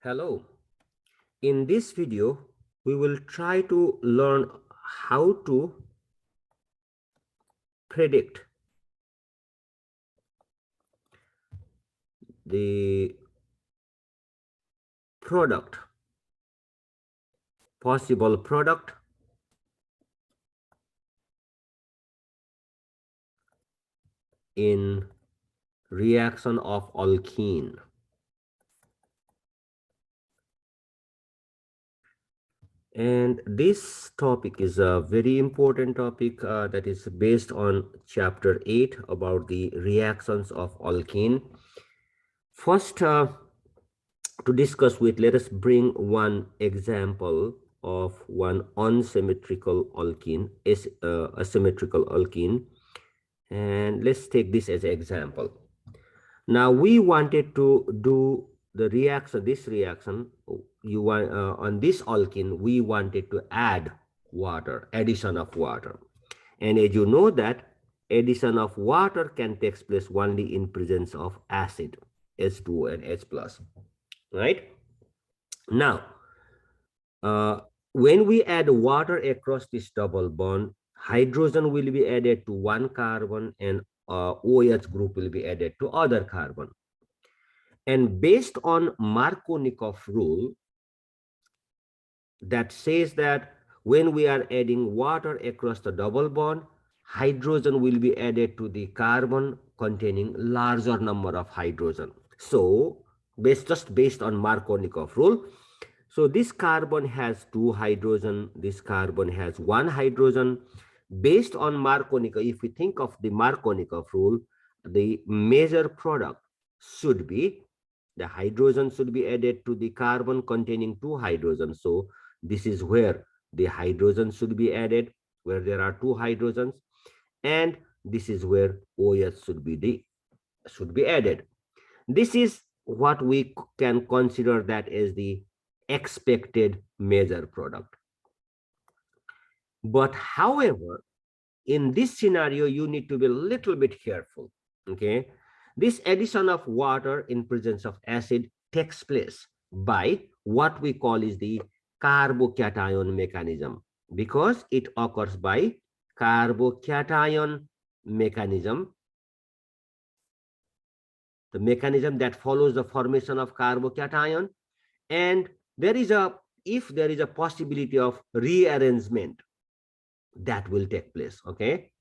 Hello. In this video, we will try to learn how to predict the product, possible product in reaction of alkene. And this topic is a very important topic that is based on chapter 8 about the reactions of alkene. First, to discuss with, let us bring one example of one unsymmetrical alkene, asymmetrical alkene, and let's take this as an example. Now we wanted to do the reaction, this reaction, you want on this alkene, we wanted to add water, addition of water. And as you know that addition of water can take place only in presence of acid, H2O and H plus, right? Now, when we add water across this double bond, hydrogen will be added to one carbon and OH group will be added to other carbon. And based on Markovnikov rule that says that when we are adding water across the double bond, hydrogen will be added to the carbon containing larger number of hydrogen. So just based on Markovnikov rule, so this carbon has two hydrogen, this carbon has one hydrogen. Based on Markovnikov, if we think of the Markovnikov rule, the major product should be, the hydrogen should be added to the carbon containing two hydrogens. So this is where the hydrogen should be added, where there are two hydrogens, and this is where OH should be added. This is what we can consider that as the expected major product. But however, in this scenario, you need to be a little bit careful. Okay, this addition of water in presence of acid takes place by what we call is the carbocation mechanism, because it occurs by carbocation mechanism, the mechanism that follows the formation of carbocation. And there is a, if there is a possibility of rearrangement, that will take place. Okay,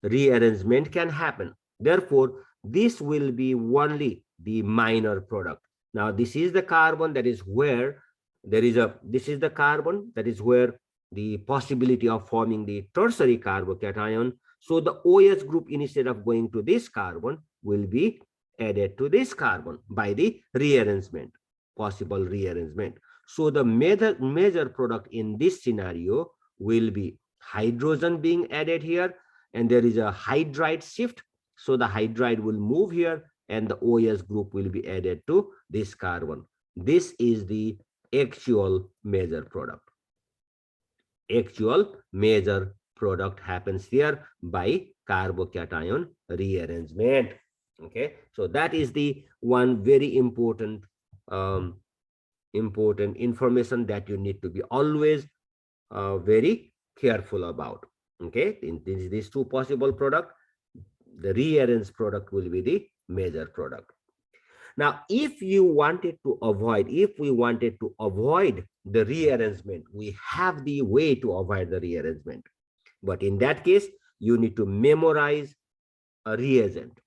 rearrangement can happen, therefore this will be only the minor product. Now this is the carbon, that is where there is a, this is the carbon, that is where the possibility of forming the tertiary carbocation. So the OH group, instead of going to this carbon, will be added to this carbon by the rearrangement, possible rearrangement. So the major product in this scenario will be hydrogen being added here, and there is a hydride shift. So the hydride will move here and the OH group will be added to this carbon. This is the actual major product. Actual major product happens here by carbocation rearrangement. Okay, so that is the one very important important information that you need to be always very careful about. Okay, in these two possible product, the rearranged product will be the major product. Now if you wanted to avoid, if we wanted to avoid the rearrangement, we have the way to avoid the rearrangement. But in that case, you need to memorize a reagent.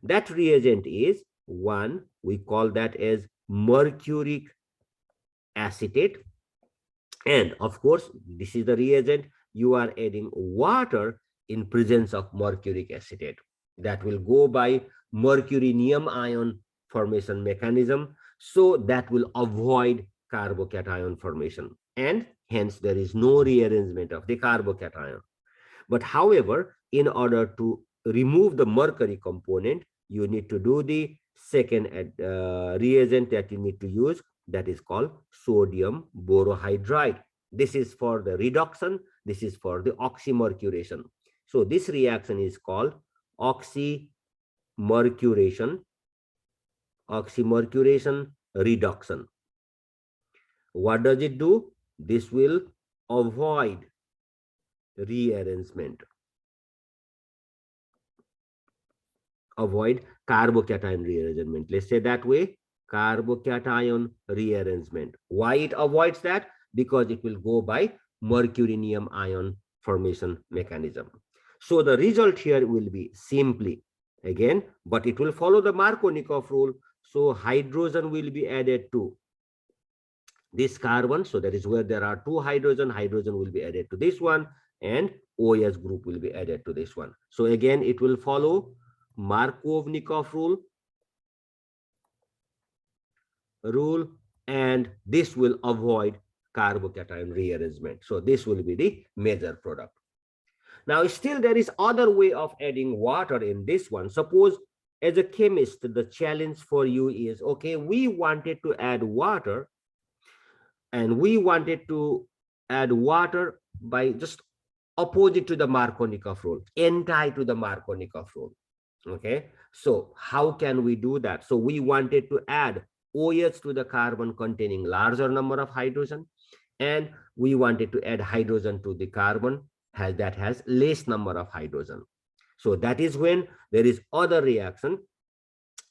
That reagent is one, we call that as mercuric acetate. And of course, this is the reagent. You are adding water in presence of mercuric acetate. That will go by mercurinium ion formation mechanism. So that will avoid carbocation formation. And hence there is no rearrangement of the carbocation. But however, in order to remove the mercury component, you need to do the second reagent that you need to use, that is called sodium borohydride. This is for the reduction, this is for the oxymercuration. So this reaction is called oxymercuration reduction. What does it do? This will avoid rearrangement, avoid carbocation rearrangement. Let's say that way, carbocation rearrangement. Why it avoids that? Because it will go by mercurinium ion formation mechanism. So the result here will be simply, again, but it will follow the Markovnikov rule. So hydrogen will be added to this carbon. So that is where there are two hydrogen will be added to this one, and OS group will be added to this one. So again, it will follow Markovnikov rule, and this will avoid carbocation rearrangement. So this will be the major product. Now still there is other way of adding water in this one. Suppose as a chemist, the challenge for you is, okay, we wanted to add water, and we wanted to add water by just opposite to the Markovnikov rule, anti to the Markovnikov rule. Okay, so how can we do that? So we wanted to add OH to the carbon containing larger number of hydrogen, and we wanted to add hydrogen to the carbon that has less number of hydrogen. So that is when there is other reaction.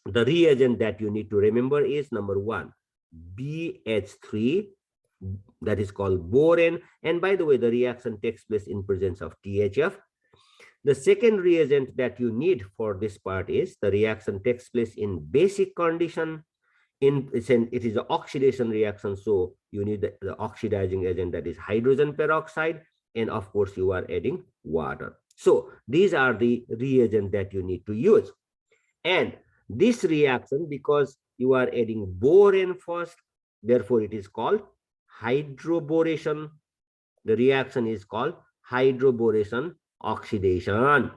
The reagent that you need to remember is number one, BH3, that is called boron. And by the way, the reaction takes place in presence of THF. The second reagent that you need for this part is the reaction takes place in basic condition. It is an oxidation reaction, so you need the oxidizing agent, that is hydrogen peroxide, and of course you are adding water. So these are the reagents that you need to use. And this reaction, because you are adding boron first, therefore it is called hydroboration. The reaction is called hydroboration oxidation,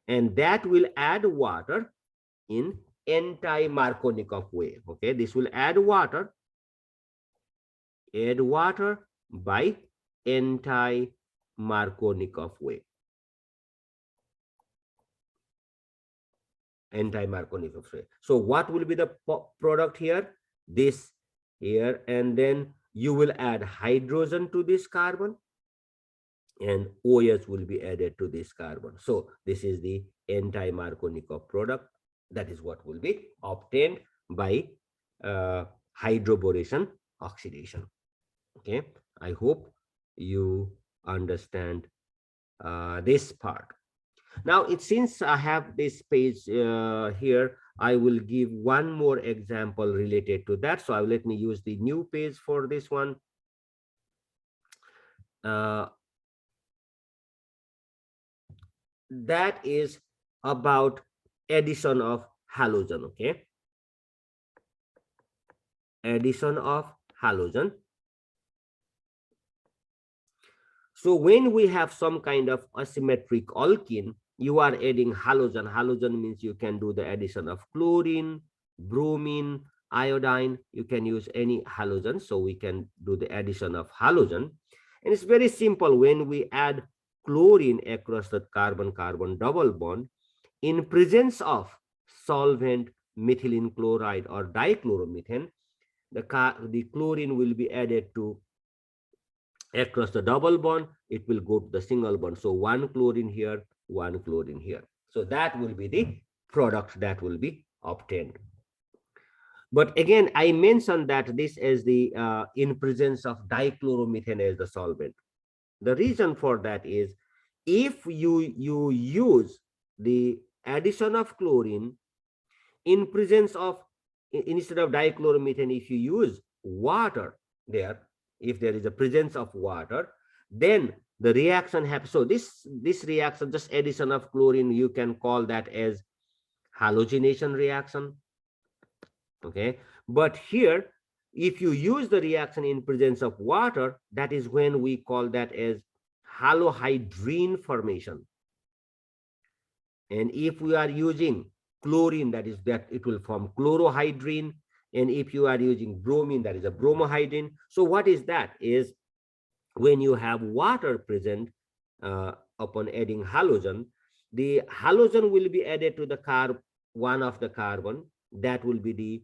and that will add water in anti-Markovnikov way. Okay, this will add water by anti-Markovnikov way. Anti-Markovnikov way. So what will be the product here? This here, and then you will add hydrogen to this carbon, and OH will be added to this carbon. So this is the anti-Markovnikov product. That is what will be obtained by hydroboration oxidation. Okay, I hope you understand this part. Now, since I have this page here, I will give one more example related to that. So let me use the new page for this one. That is about addition of halogen. Okay, addition of halogen. So when we have some kind of asymmetric alkene, you are adding halogen. Halogen means you can do the addition of chlorine, bromine, iodine. You can use any halogen. So we can do the addition of halogen. And it's very simple. When we add chlorine across the carbon-carbon double bond, in presence of solvent methylene chloride or dichloromethane, the chlorine will be added to across the double bond. It will go to the single bond. So one chlorine here, one chlorine here. So that will be the product that will be obtained. But again, I mentioned that this is the in presence of dichloromethane as the solvent. The reason for that is, if you use the addition of chlorine in presence of, instead of dichloromethane, if you use water there, if there is a presence of water, then the reaction happens. So this reaction, just addition of chlorine, you can call that as halogenation reaction. Okay, but here, if you use the reaction in presence of water, that is when we call that as halohydrine formation. And if we are using chlorine, that it will form chlorohydrine. And if you are using bromine, that is a bromohydrine. So what is that? Is when you have water present upon adding halogen, the halogen will be added to the one of the carbon. That will be the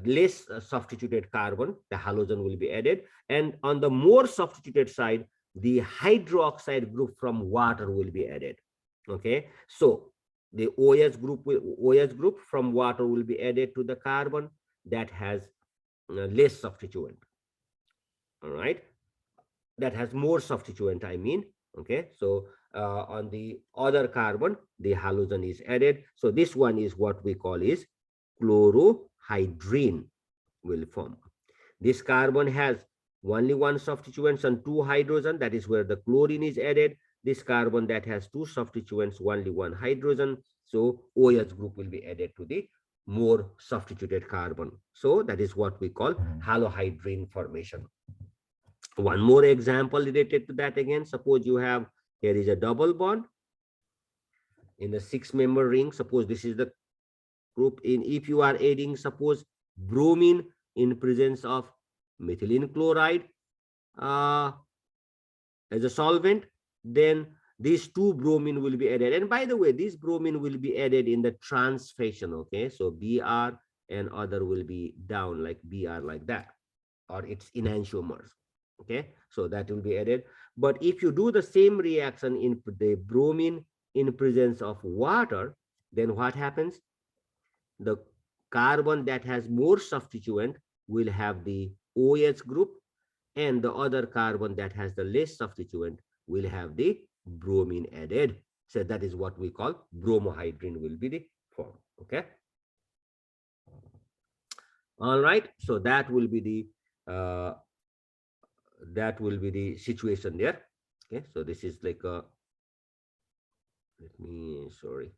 less substituted carbon, the halogen will be added. And on the more substituted side, the hydroxide group from water will be added. Okay, so the OH group from water will be added to the carbon that has less substituent. All right, that has more substituent, I mean. Okay, so on the other carbon, the halogen is added. So this one is what we call is chlorohydrin will form. This carbon has only one substituent and two hydrogen. That is where the chlorine is added. This carbon that has two substituents, only one hydrogen. So OH group will be added to the more substituted carbon. So that is what we call halohydrin formation. One more example related to that again. Suppose you have, here is a double bond in the 6-member ring. Suppose this is the group. In if you are adding, suppose bromine in presence of methylene chloride as a solvent, then these two bromine will be added. And by the way, this bromine will be added in the trans fashion. Okay, so Br and other will be down like Br like that, or it's enantiomers. Okay, so that will be added. But if you do the same reaction in the bromine in presence of water, then what happens? The carbon that has more substituent will have the OH group, and the other carbon that has the less substituent will have the bromine added. So that is what we call bromohydrin will be the form. Okay, all right, so that will be the situation there. Okay, so this is like a, let me, sorry,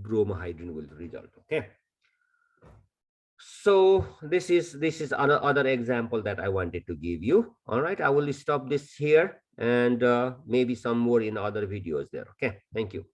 bromohydrin will result. Okay, so this is other example that I wanted to give you. All right, I will stop this here, and maybe some more in other videos there. Okay, thank you.